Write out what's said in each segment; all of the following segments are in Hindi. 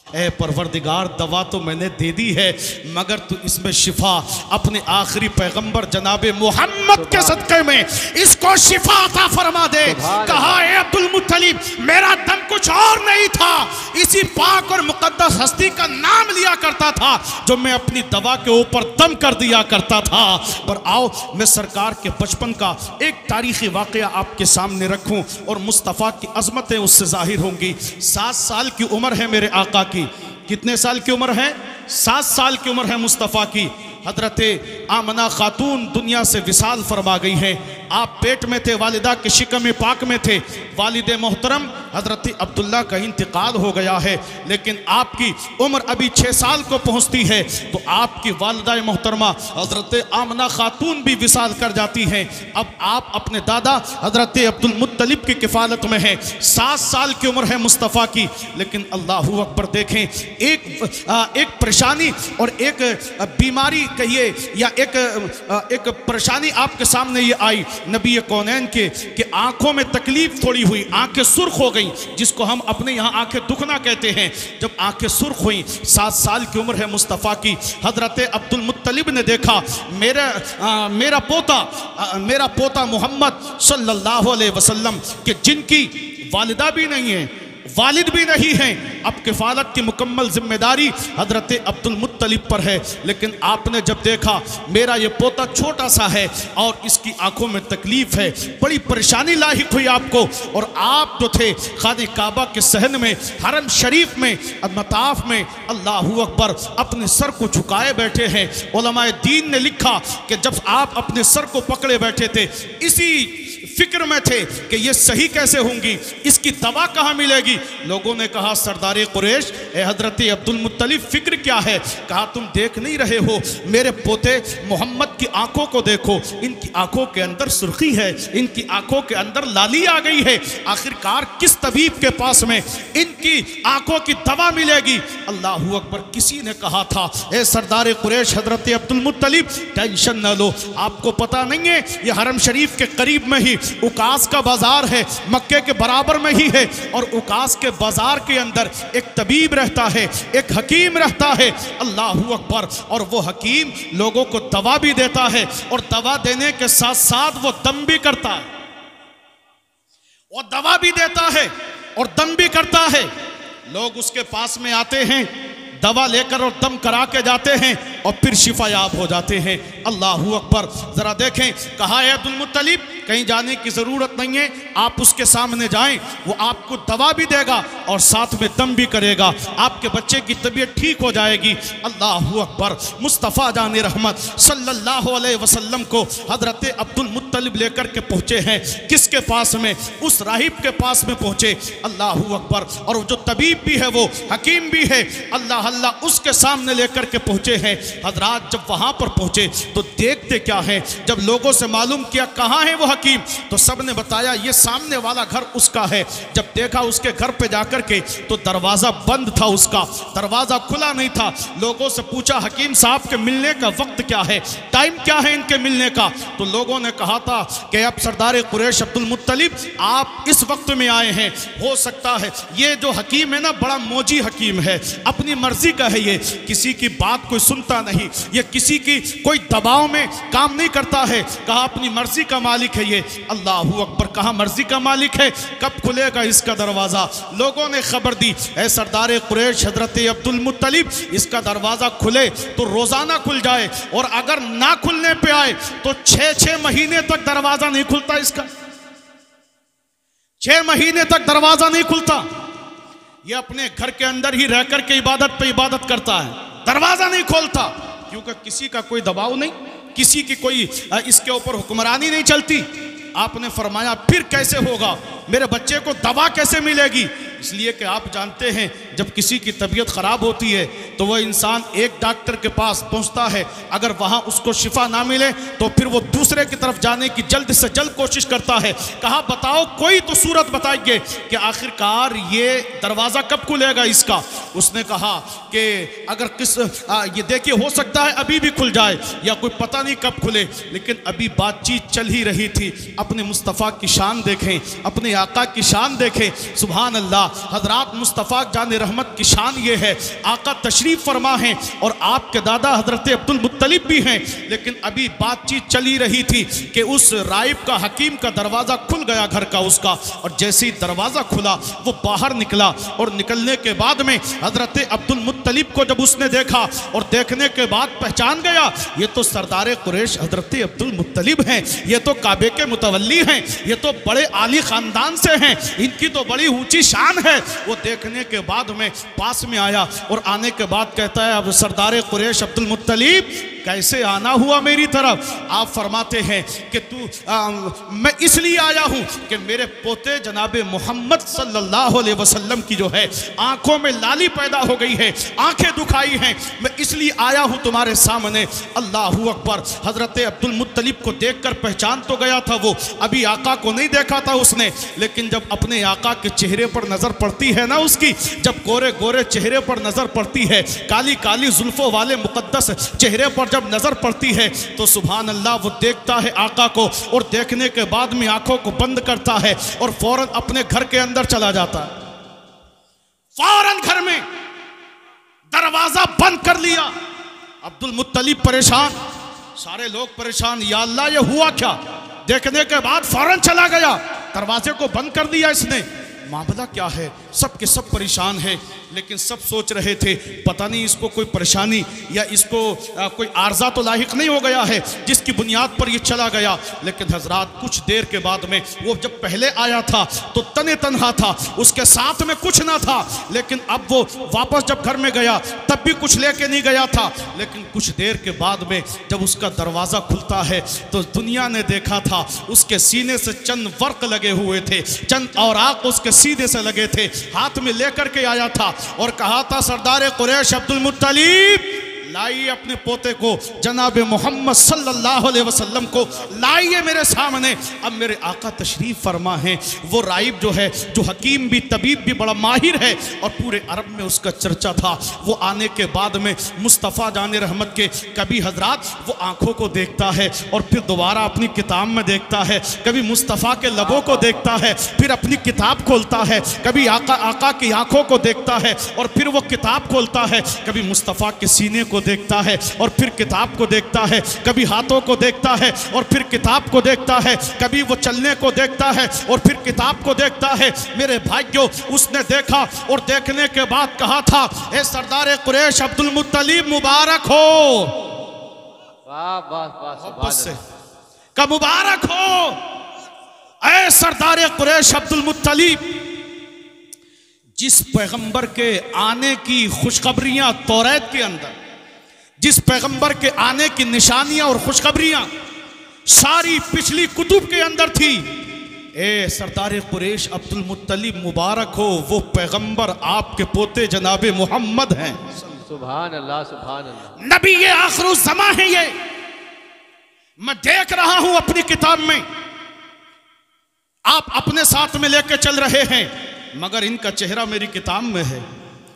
ए परवरदिगार, दवा तो मैंने दे दी है मगर तू इसमें शिफा अपने आखिरी पैगंबर जनाबे मोहम्मद के सदक़े में इसको शिफा अता फरमा दे। कहा ए अब्दुल मुत्तलिब, मेरा दम कुछ और नहीं था, इसी पाक और मुकद्दस हस्ती का नाम लिया करता था जो मैं अपनी दवा के ऊपर दम कर दिया करता था। पर आओ मैं सरकार के बचपन का एक तारीखी वाक़या आपके सामने रखूं और मुस्तफ़ा की अज़मतें उससे ज़ाहिर होंगी। 7 साल की उम्र है मेरे आका की। कितने साल की उम्र है? 7 साल की उम्र है मुस्तफ़ा की। हजरत आमना खातून दुनिया से विसाल फरमा गई हैं। आप पेट में थे, वालिदा के शिकम पाक में थे। वालिद मोहतरम हजरत अब्दुल्ला का इंतकाल हो गया है, लेकिन आपकी उम्र अभी 6 साल को पहुंचती है तो आपकी वालिदा मोहतरमा हजरत आमना खातून भी विसाल कर जाती हैं। अब आप अपने दादा हजरत अब्दुल मुत्तलिब की किफ़ालत में हैं। 7 साल की उम्र है मुस्तफ़ा की, लेकिन अल्लाहू अकबर देखें, एक परेशानी और एक बीमारी कहिए या एक परेशानी आपके सामने ये आई नबी कौनैन के आंखों में तकलीफ थोड़ी हुई, आंखें सुर्ख हो गई, जिसको हम अपने यहाँ आंखें दुखना कहते हैं। जब आंखें सुर्ख हुई, 7 साल की उम्र है मुस्तफ़ा की, हजरत अब्दुल मुत्तलिब ने देखा मेरा पोता मोहम्मद सल्लल्लाहु अलैहि वसल्लम के जिनकी वालिदा भी नहीं है, वालिद भी नहीं हैं, अब किफ़ालत की मुकम्मल जिम्मेदारी हजरत अब्दुल मुत्तलिब पर है। लेकिन आपने जब देखा मेरा ये पोता छोटा सा है और इसकी आंखों में तकलीफ है, बड़ी परेशानी लाहिक हुई आपको। और आप जो थे खादी काबा के सहन में, हरम शरीफ में, मताफ में अल्लाहू अकबर अपने सर को झुकाए बैठे हैं। उलमाए दीन ने लिखा कि जब आप अपने सर को पकड़े बैठे थे, इसी फिक्र में थे कि ये सही कैसे होंगी, इसकी दवा कहाँ मिलेगी। लोगों ने कहा सरदार कुरैश ए हजरत अब्दुल मुत्तलिब, फिक्र क्या है? कहा तुम देख नहीं रहे हो, मेरे पोते मोहम्मद की आंखों को देखो, इनकी आंखों के अंदर सुर्खी है, इनकी आंखों के अंदर लाली आ गई है। आखिरकार किस तबीब के पास में इनकी आंखों की दवा मिलेगी? अल्लाहू अकबर। किसी ने कहा था ए सरदार कुरैश हजरत अब्दुल मुत्तलिब, टेंशन न लो, आपको पता नहीं है ये हरम शरीफ के करीब में ही उकास का बाजार है, मक्के के बराबर में ही है, और उकास के बाजार के अंदर एक तबीब रहता है, एक हकीम रहता है। अल्लाहू अकबर। और वो हकीम लोगों को दवा भी देता है और दवा देने के साथ साथ वो दम भी करता है, वो दवा भी देता है और दम भी करता है। लोग उसके पास में आते हैं, दवा लेकर और दम करा के जाते हैं और फिर शिफायाब हो जाते हैं। अल्लाहू अकबर। ज़रा देखें, कहा है अब्दुल मुत्तलिब कहीं जाने की ज़रूरत नहीं है, आप उसके सामने जाएं, वो आपको दवा भी देगा और साथ में दम भी करेगा, आपके बच्चे की तबीयत ठीक हो जाएगी। अल्लाहू अकबर। मुस्तफ़ा जाने रहमत सल्लल्लाहु अलैहि वसल्लम को हज़रत अब्दुल मुत्तलिब लेकर के पहुँचे हैं। किसके पास में? उस राहिब के पास में पहुँचे। अल्लाहू अकबर। और जो तबीब भी है, वो हकीम भी है, अल्लाह अल्लाह उसके सामने लेकर के पहुँचे हैं। हज़रात जब वहाँ पर पहुँचे तो देखते क्या है, जब लोगों से मालूम किया कहाँ है वो हकीम, तो सब ने बताया ये सामने वाला घर उसका है। जब देखा उसके घर पे जाकर के तो दरवाज़ा बंद था, उसका दरवाज़ा खुला नहीं था। लोगों से पूछा हकीम साहब के मिलने का वक्त क्या है, टाइम क्या है इनके मिलने का? तो लोगों ने कहा था कि अब सरदार कुरैश अब्दुल मुत्तलिब आप इस वक्त में आए हैं, हो सकता है ये जो हकीम है ना बड़ा मौजी हकीम है, अपनी मर्जी का है, ये किसी की बात कोई सुनता नहीं, ये किसी की कोई दबाव में काम नहीं करता है। कहा अपनी मर्जी का मालिक है ये। अल्लाहू अकबर। कहा मर्जी का मालिक है, कब खुलेगा इसका दरवाज़ा? लोगों ने खबर दी ऐ सरदार कुरैश हजरत अब्दुल मुत्तलिब, इसका दरवाज़ा खुले तो रोज़ाना खुल जाए, और अगर ना खुलने पे आए तो 6 महीने तक दरवाज़ा नहीं खुलता इसका। 6 महीने तक दरवाज़ा नहीं खुलता। ये अपने घर के अंदर ही रह कर के इबादत पे इबादत करता है, दरवाज़ा नहीं खोलता, क्योंकि किसी का कोई दबाव नहीं, किसी की कोई इसके ऊपर हुक्मरानी नहीं चलती। आपने फरमाया फिर कैसे होगा, मेरे बच्चे को दवा कैसे मिलेगी? इसलिए कि आप जानते हैं जब किसी की तबीयत ख़राब होती है तो वह इंसान एक डॉक्टर के पास पहुंचता है, अगर वहां उसको शिफा ना मिले तो फिर वो दूसरे की तरफ जाने की जल्द से जल्द कोशिश करता है। कहा बताओ कोई तो सूरत बताइए कि आखिरकार ये दरवाज़ा कब खुलेगा इसका? उसने कहा कि अगर ये देखिए हो सकता है अभी भी खुल जाए या कोई पता नहीं कब खुले, लेकिन अभी बातचीत चल ही रही थी। अपने मुस्तफ़ा की शान देखें, अपने आका की शान देखें, सुभान अल्लाह। हजरात मुस्तफ़ा जाने रहमत की शान ये है, आका तशरीफ फरमा हैं और आपके दादा हजरत अब्दुल मुत्तलिब भी हैं। लेकिन अभी बातचीत चली रही थी कि उस राइब का, हकीम का दरवाज़ा खुल गया घर का उसका, और जैसे ही दरवाज़ा खुला वो बाहर निकला, और निकलने के बाद में हजरत अब्दुल मुत्तलिब को जब उसने देखा और देखने के बाद पहचान गया, ये तो सरदार कुरैश हजरत अब्दुल मुत्तलिब हैं, ये तो काबे के मुतवल्ली हैं, ये तो बड़े आली ख़ानदान से हैं, इनकी तो बड़ी ऊंची शान है। वो देखने के बाद में पास में आया और आने के बाद कहता है, अब सरदार कुरैश अब्दुल मुत्तलिब कैसे आना हुआ मेरी तरफ? आप फरमाते हैं कि मैं इसलिए आया हूं कि मेरे पोते जनाबे मोहम्मद सल्लल्लाहु अलैहि वसल्लम की जो है आंखों में लाली पैदा हो गई है, आंखें दुखाई हैं, मैं इसलिए आया हूं तुम्हारे सामने। अल्लाहू अकबर। हजरत अब्दुल मुत्तलिब को देखकर पहचान तो गया था वो, अभी आका को नहीं देखा था उसने, लेकिन जब अपने आका के चेहरे पर नजर पड़ती है ना उसकी, जब गोरे गोरे चेहरे पर नजर पड़ती है, काली काली जुल्फों वाले मुकद्दस चेहरे पर जब नजर पड़ती है, तो सुभान अल्लाह वो देखता है आका को, और देखने के बाद में आंखों को बंद करता है और फौरन अपने घर के अंदर चला जाता है। फौरन घर में दरवाजा बंद कर लिया। अब्दुल मुत्तलिब परेशान, सारे लोग परेशान, या अल्लाह ये हुआ क्या? देखने के बाद फौरन चला गया, दरवाजे को बंद कर दिया इसने। मामला क्या है? सब के सब परेशान है, लेकिन सब सोच रहे थे पता नहीं इसको कोई परेशानी या इसको कोई आर्जा तो लाहिक नहीं हो गया है जिसकी बुनियाद पर ये चला गया। लेकिन हजरात कुछ देर के बाद में, वो जब पहले आया था तो तने तनहा था, उसके साथ में कुछ ना था, लेकिन अब वो वापस जब घर में गया तब भी कुछ लेके नहीं गया था। लेकिन कुछ देर के बाद में जब उसका दरवाज़ा खुलता है तो दुनिया ने देखा था उसके सीने से चंद वर्क लगे हुए थे, चंद औराक उसके सीने से लगे थे, हाथ में लेकर के आया था और कहा था, सरदार कुरैश अब्दुल मुत्तलिब लाइए अपने पोते को, जनाब मोहम्मद सल्लल्लाहु अलैहि वसल्लम को लाइए मेरे सामने। अब मेरे आका तशरीफ फरमा हैं। वो राइब जो है, जो हकीम भी, तबीब भी बड़ा माहिर है और पूरे अरब में उसका चर्चा था। वो आने के बाद में मुस्तफ़ा जाने रहमत के कभी हजरात वो आंखों को देखता है और फिर दोबारा अपनी किताब में देखता है, कभी मुस्तफ़ा के लबों को देखता है, फिर अपनी किताब खोलता है, कभी आका की आंखों को देखता है और फिर वो किताब खोलता है, कभी मुस्तफ़ा के सीने को देखता है और फिर किताब को देखता है, कभी हाथों को देखता है और फिर किताब को देखता है, कभी वो चलने को देखता है और फिर किताब को देखता है। मेरे भाइयों, उसने देखा और देखने के बाद कहा था, ए सरदार कुरैश अब्दुल मुत्तलिब मुबारक हो। वाह वाह वाह से का मुबारक हो। ए सरदार कुरैश अब्दुल मुत्तलिब, जिस पैगंबर के आने की खुशखबरियां तौरात के अंदर, जिस पैगंबर के आने की निशानियां और खुशखबरियां सारी पिछली कुतुब के अंदर थी, ए सरदार कुरैश अब्दुल मुत्तलिब मुबारक हो, वो पैगंबर आपके पोते जनाबे मोहम्मद हैं। सुभान अल्लाह, सुभान अल्लाह। नबी ये आखिरुज़्ज़मा है। ये मैं देख रहा हूं अपनी किताब में, आप अपने साथ में लेके चल रहे हैं मगर इनका चेहरा मेरी किताब में है।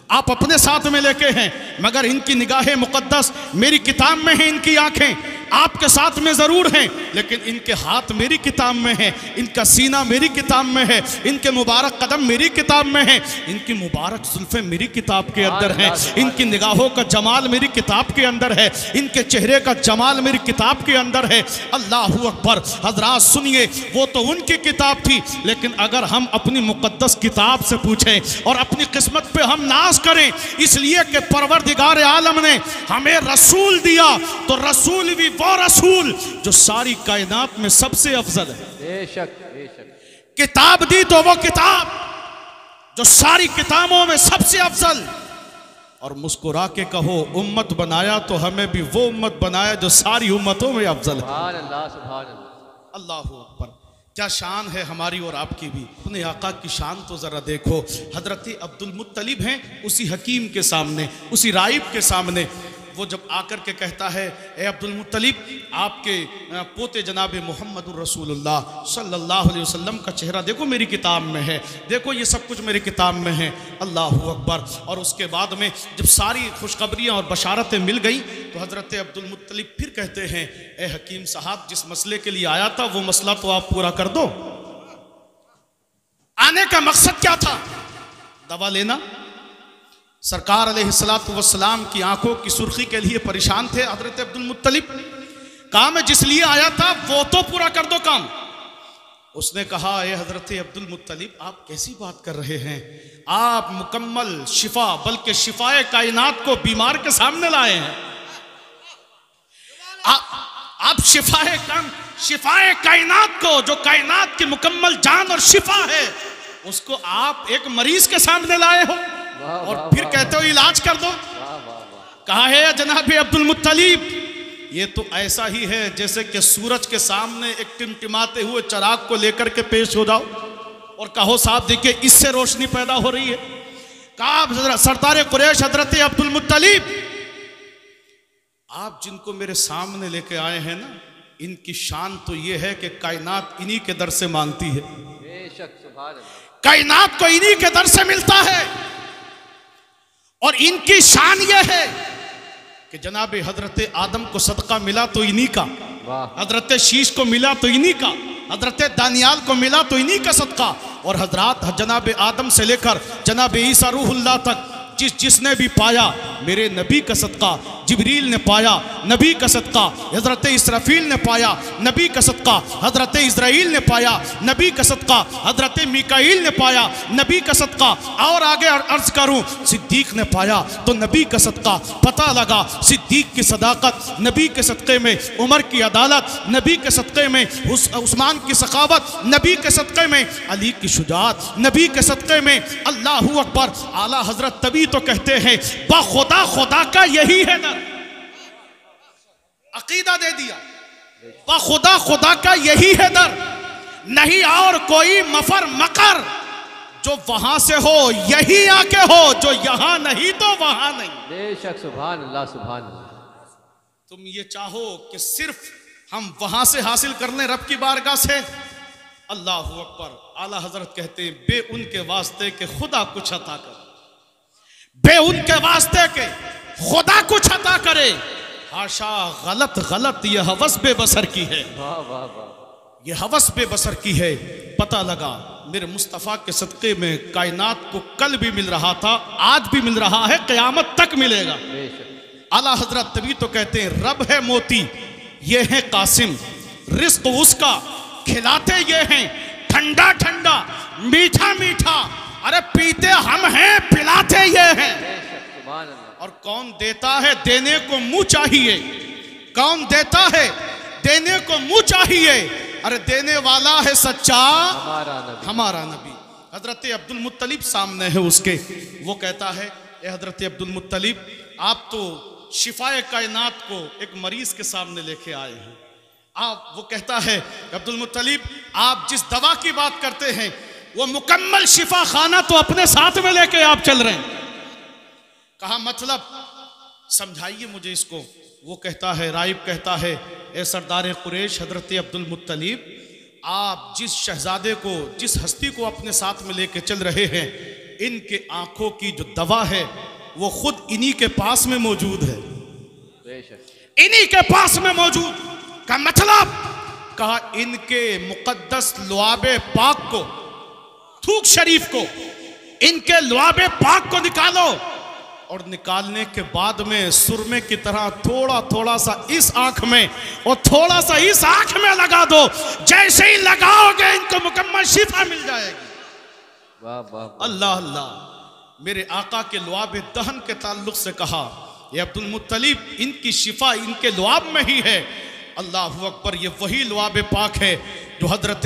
आप अपने साथ में लेके हैं मगर इनकी निगाहें मुकद्दस मेरी किताब में है। इनकी आंखें आपके साथ में जरूर हैं लेकिन इनके हाथ मेरी किताब में है, इनका सीना मेरी किताब में है, इनके मुबारक कदम मेरी किताब में है, इनकी मुबारक जुल्फें मेरी किताब के अंदर हैं, इनकी निगाहों का जमाल मेरी किताब के अंदर है, इनके चेहरे का जमाल मेरी किताब के अंदर है। अल्लाहू अकबर। हजरात सुनिए, वो तो उनकी किताब थी, लेकिन अगर हम अपनी मुकद्दस किताब से पूछें और अपनी किस्मत पे हम नाज करें, इसलिए कि परवरदिगार आलम ने हमें रसूल दिया, तो रसूल भी वो रसूल जो सारी कायनात में सबसे अफजल है। बेशक बेशक। किताब दी तो वो किताब जो सारी किताबों में सबसे अफजल, और मुस्कुरा के कहो उम्मत बनाया तो हमें भी वो उम्मत बनाया जो सारी उम्मतों में अफजल है। सुभान अल्लाह, सुभान अल्लाह। अल्लाहू अकबर। क्या शान है हमारी और आपकी भी। अपने आका की शान तो ज़रा देखो। हज़रत अब्दुल मुत्तलिब हैं उसी हकीम के सामने, उसी राइब के सामने। वो जब आकर के कहता है, ए अब्दुल मुत्तलिब, आपके पोते जनाब मोहम्मदुर रसूलुल्लाह सल्लल्लाहु अलैहि वसल्लम का चेहरा देखो मेरी किताब में है, देखो ये सब कुछ मेरी किताब में है। अल्लाहू अकबर। और उसके बाद में जब सारी खुशखबरियाँ और बशारतें मिल गई तो हज़रत अब्दुल मुत्तलिब फिर कहते हैं, ए हकीम साहब, जिस मसले के लिए आया था वो मसला तो आप पूरा कर दो। आने का मकसद क्या था? दवा लेना, सरकार अलैहिस्सलातु वस्सलाम की आंखों की सुर्खी के लिए परेशान थे हजरत अब्दुल मुत्तलिब। कहा मैं जिस लिए आया था वो तो पूरा कर दो काम। उसने कहा ए हजरत अब्दुल मुत्तलिब आप कैसी बात कर रहे हैं, आप मुकम्मल शिफा बल्कि शिफाए कायनात को बीमार के सामने लाए हैं। आप शिफाए कायनात को, जो कायनात की मुकम्मल जान और शिफा है, उसको आप एक मरीज के सामने लाए हो और फिर कहते हो इलाज कर दो। कहा है जनाब अब्दुल मुत्तलिब ये तो ऐसा ही है जैसे कि सूरज के सामने एक टिमटिमाते हुए चिराग को लेकर के पेश हो जाओ और कहो साहब देखिए इससे रोशनी पैदा हो रही है। कहा सरदार कुरैश हजरत अब्दुल मुत्तलिब आप जिनको मेरे सामने लेके आए हैं ना, इनकी शान तो ये है कि कायनात इन्हीं के दर से मानती है, बेशक सुभान अल्लाह। कायनात को इन्हीं के दर से मिलता है। और इनकी शान ये है कि जनाब हजरत आदम को सदका मिला तो इन्हीं का, हजरत शीश को मिला तो इन्हीं का, हजरत दानियाल को मिला तो इन्हीं का सदका। और हजरत जनाब आदम से लेकर जनाब ईसा रूहुल्लाह तक जिसने भी पाया मेरे नबी का सदका, जिब्रील ने पाया नबी का सदका, हजरत इसराफील ने पाया नबी का सदका, हजरत इज़राइल ने पाया नबी का सदका, हजरत मिकाईल ने पाया नबी का सदका। और आगे अर्ज करूं सिद्दीक ने पाया तो नबी का सदका। पता लगा सिद्दीक की सदाकत नबी के सदक़े में, उमर की अदालत नबी के सदक़े में, उस्मान की सखावत नबी के सदक़े में, अली की शुजाअत नबी के सदक़े में। अल्लाहू अकबर। आला हजरत तभी तो कहते हैं बाखुदा खुदा का यही है दर। अकीदा दे दिया बाखुदा खुदा का यही है दर, नहीं और कोई मफर मकर जो वहां से हो यही आके हो, जो यहां नहीं तो वहां नहीं। बेशक सुभान अल्लाह सुभान अल्लाह। तुम ये चाहो कि सिर्फ हम वहां से हासिल कर लें रब की बारगाह से। अल्लाहू अकबर। आला हजरत कहते हैं बे उनके वास्ते के खुदा कुछ अता करे, बे उनके वास्ते के खुदा कुछ अता करे। हाशा गलत गलत ये हवस बेबसर की है, वाह वाह वाह, ये हवस बेबसर की है। पता लगा मेरे मुस्तफ़ा के सदक़े में कायनात को कल भी मिल रहा था, आज भी मिल रहा है, क़यामत तक मिलेगा। आला हजरत तभी तो कहते हैं रब है मोती ये है कासिम, रिस्क उसका खिलाते ये हैं ठंडा ठंडा मीठा मीठा, अरे पीते हम हैं पिलाते ये हैं। और कौन देता है देने को मुंह चाहिए, कौन देता है देने को मुंह चाहिए, अरे देने वाला है सच्चा हमारा नबी। हजरत अब्दुल मुत्तलिब सामने है उसके, वो कहता है ए हजरत अब्दुल मुत्तलिब आप तो शिफाए कायनात को एक मरीज के सामने लेके आए हैं। आप वो कहता है अब्दुल मुत्तलिब आप जिस दवा की बात करते हैं वो मुकम्मल शिफा खाना तो अपने साथ में लेके आप चल रहे हैं। कहा मतलब समझाइए मुझे इसको। वो कहता है राइब कहता है ए सरदार कुरैश हजरत अब्दुल मुत्तलिब आप जिस शहजादे को जिस हस्ती को अपने साथ में लेके चल रहे हैं इनके आंखों की जो दवा है वो खुद इन्हीं के पास में मौजूद है, इन्हीं के पास में मौजूद। का मतलब कहा इनके मुकद्दस लुआबे पाक को, थूक शरीफ को, इनके लुआबे पाक को निकालो और निकालने के बाद में सुरमे की तरह थोड़ा थोड़ा सा इस आंख में और थोड़ा सा इस आंख में लगा दो, जैसे ही लगाओगे इनको मुकम्मल शिफा मिल जाएगी। वाह वाह अल्लाह अल्लाह। मेरे आका के लुआब दहन के ताल्लुक से कहा ये अब्दुल मुत्तलिब इनकी शिफा इनके लुआब में ही है। अल्लाह अकबर। ये वही लुआब पाक है जो हजरत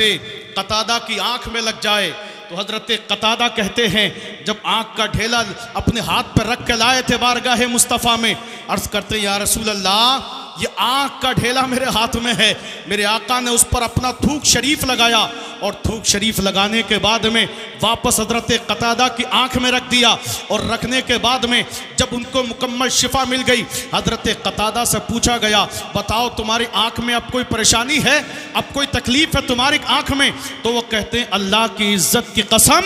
कतादा की आंख में लग जाए तो हजरत कतादा कहते हैं जब आंख का ढेला अपने हाथ पर रख के लाए थे बारगाह मुस्तफ़ा में, अर्ज करते या रसूल अल्लाह ये आंख का ढेला मेरे हाथ में है। मेरे आका ने उस पर अपना थूक शरीफ लगाया और थूक शरीफ लगाने के बाद में वापस हजरत कतादा की आंख में रख दिया और रखने के बाद में जब उनको मुकम्मल शिफा मिल गई हजरत कतादा से पूछा गया बताओ तुम्हारी आंख में अब कोई परेशानी है, अब कोई तकलीफ है तुम्हारी आंख में? तो वो कहते हैं अल्लाह की इज्जत की कसम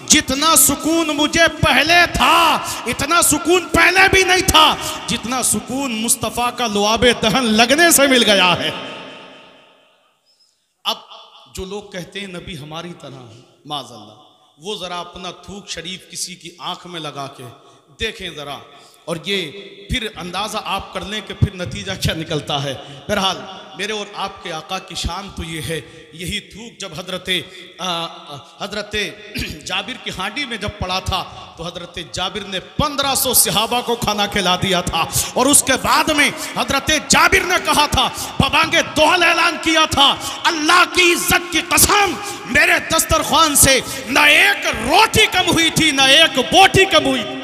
जितना सुकून मुझे पहले था इतना सुकून पहले भी नहीं था जितना सुकून मुस्तफ़ा का लुआबे दहन लगने से मिल गया है। अब जो लोग कहते हैं नबी हमारी तरह है माज़अल्लाह, वो ज़रा अपना थूक शरीफ किसी की आंख में लगा के देखें ज़रा, और ये फिर अंदाज़ा आप कर लें कि फिर नतीजा क्या निकलता है। बहरहाल मेरे और आपके आका की शान तो ये है, यही थूक जब हज़रत जाबिर की हांडी में जब पड़ा था तो हज़रत जाबिर ने 1500 सहाबा को खाना खिला दिया था, और उसके बाद में हज़रत जाबिर ने कहा था, बबांगे दोहल ऐलान किया था, अल्लाह की इज्जत की कसम मेरे दस्तरखान से न एक रोटी कम हुई थी, न एक बोटी कम हुई थी।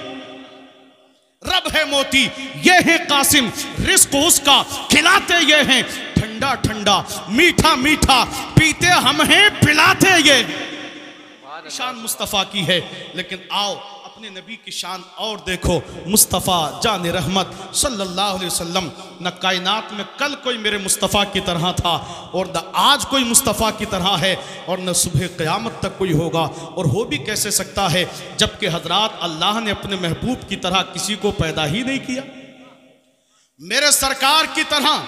रब है मोती, ये है कासिम, रिस्क उसका खिलाते ये हैं, ठंडा ठंडा मीठा मीठा पीते हम हैं, पिलाते ये। शान मुस्तफ़ा की है, लेकिन आओ अपने नबी की शान और देखो। मुस्तफ़ा जान रहमत सल्लल्लाहु अलैहि वसल्लम, न कायनात में कल कोई मेरे मुस्तफ़ा की तरह था, और न आज कोई मुस्तफ़ा की तरह है, और न सुबह क़यामत तक कोई होगा, और हो भी कैसे सकता है जबकि हजरात अल्लाह ने अपने महबूब की तरह किसी को पैदा ही नहीं किया। मेरे सरकार की तरह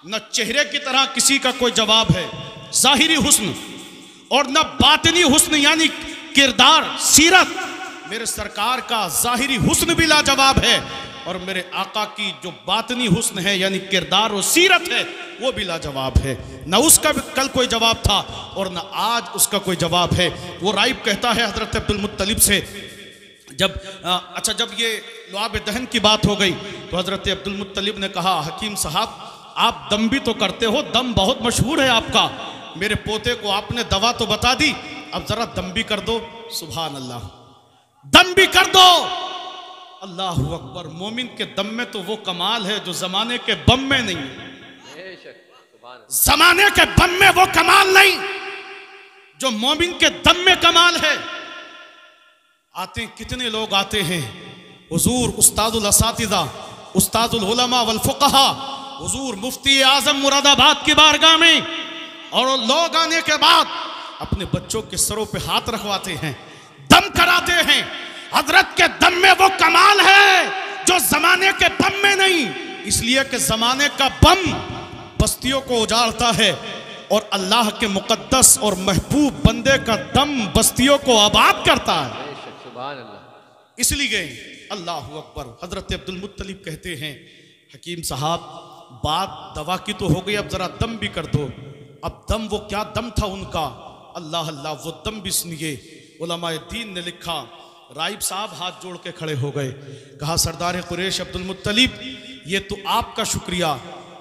न चेहरे की तरह किसी का कोई जवाब है, ज़ाहिरी हुस्न, और न बातिनी हुस्न यानी किरदार सीरत। मेरे सरकार का ज़ाहिरी हुस्न भी लाजवाब है, और मेरे आका की जो बातनी हुस्न है यानी किरदार और सीरत है वो भी लाजवाब है। न उसका भी कल कोई जवाब था और न आज उसका कोई जवाब है। वो राइब कहता है हज़रत अब्दुल मुत्तलिब से, जब ये लुआब दहन की बात हो गई तो हज़रत अब्दुल मुत्तलिब ने कहा, हकीम साहब आप दम भी तो करते हो, दम बहुत मशहूर है आपका, मेरे पोते को आपने दवा तो बता दी, अब ज़रा दम भी कर दो। सुभान अल्लाह, दम भी कर दो। अल्लाह अकबर। मोमिन के दम में तो वो कमाल है जो जमाने के बम में नहीं, जमाने के बम में वो कमाल नहीं जो मोमिन के दम में कमाल है। आते कितने लोग आते हैं, हुजूर उस्तादुल असातिज़ा, उस्तादुल उलमा वल फुक़हा, हुजूर मुफ्ती आज़म मुरादाबाद की बारगाह में, और लोग आने के बाद अपने बच्चों के सरों पे हाथ रखवाते हैं, दम कराते हैं। हजरत के दम में वो कमाल है जो जमाने के बम में नहीं, इसलिए कि जमाने का बम बस्तियों को उजाड़ता है और अल्लाह के मुकद्दस और महबूब बंदे का दम बस्तियों को आबाद करता है। इसलिए अल्लाह अकबर। हजरत अब्दुल मुत्तलिब कहते हैं, हकीम साहब बात दवा की तो हो गई, अब जरा दम भी कर दो। अब दम वो क्या दम था उनका, अल्लाह अल्लाह, वो दम भी सुनिए। उलमाए दीन ने लिखा, राइब साहब हाथ जोड़ के खड़े हो गए, कहा सरदार कुरैश अब्दुल मुत्तलिब ये तो आपका शुक्रिया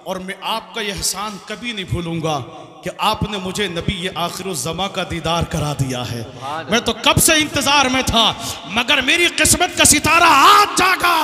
और मैं आपका यह एहसान कभी नहीं भूलूंगा कि आपने मुझे नबी ये आखिरुज़्ज़मा का दीदार करा दिया है। मैं तो कब से इंतजार में था, मगर मेरी किस्मत का सितारा आज जागा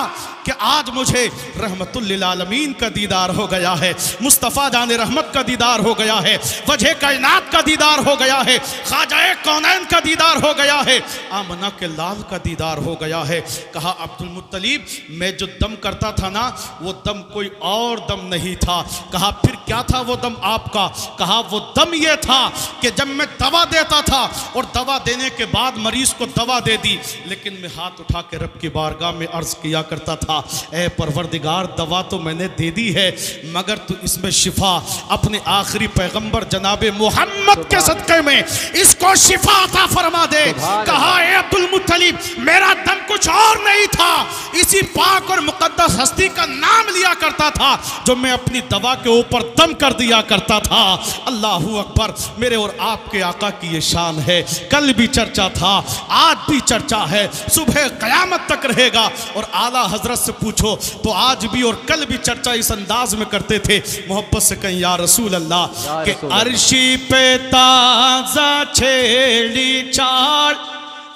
कि आज मुझे रहमतुल लिल आलमीन का दीदार हो गया है, मुस्तफ़ा जाने रहमत का दीदार हो गया है, वजह कायनात का दीदार हो गया है, ख्वाजा कौनैन का दीदार हो गया है, आमना के लाल का दीदार हो गया है। कहा अब्दुल मुत्तलिब मैं जो दम करता था ना वो दम कोई और दम नहीं था। कहा फिर क्या था वो दम आपका? कहा वो दम ये था कि जब मैं दवा देता था और दवा देने के बाद मरीज को दवा दे दी, लेकिन मैं हाथ उठा के रब की बारगाह में अर्ज किया करता था, ऐ परवरदिगार दवा तो मैंने दे दी है मगर तू इसमें शिफा अपने आखिरी पैगंबर जनाबे मोहम्मद के सदक़े में इसको शिफा अता फरमा दे। कहा ऐ अब्दुल मुत्तलिब मेरा दम कुछ और नहीं था, इसी पाक और मुकद्दस हस्ती का नाम लिया करता था जो मैं अपनी दवा के ऊपर दम कर दिया करता था। अल्लाहू अकबर। मेरे और आपके आका की ये शान है, कल भी चर्चा था, आज भी चर्चा है, सुबह क़यामत तक रहेगा। और आला हजरत से पूछो तो आज भी और कल भी चर्चा इस अंदाज में करते थे, मोहब्बत से कहीं या रसूल अल्लाह के अर्शी पे ताजा छेड़ी चाल,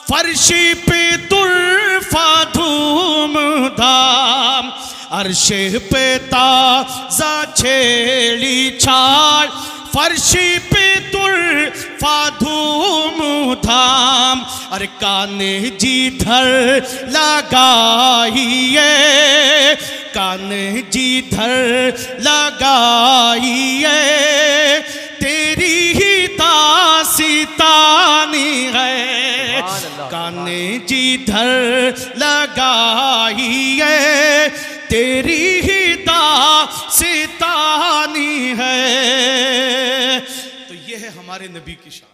फर्शी पे तुरफा धूम धाम, अर्शे पे ताजा छेड़ी छाल, फर्शी पे तुरफा धूम धाम, अरे काने जिधर लगाइए, काने जिधर लगाइए, तेरी ही दास्तानी है, काने जिधर लगाइए, तेरी ही दास्तानी है। तो ये है हमारे नबी की शान।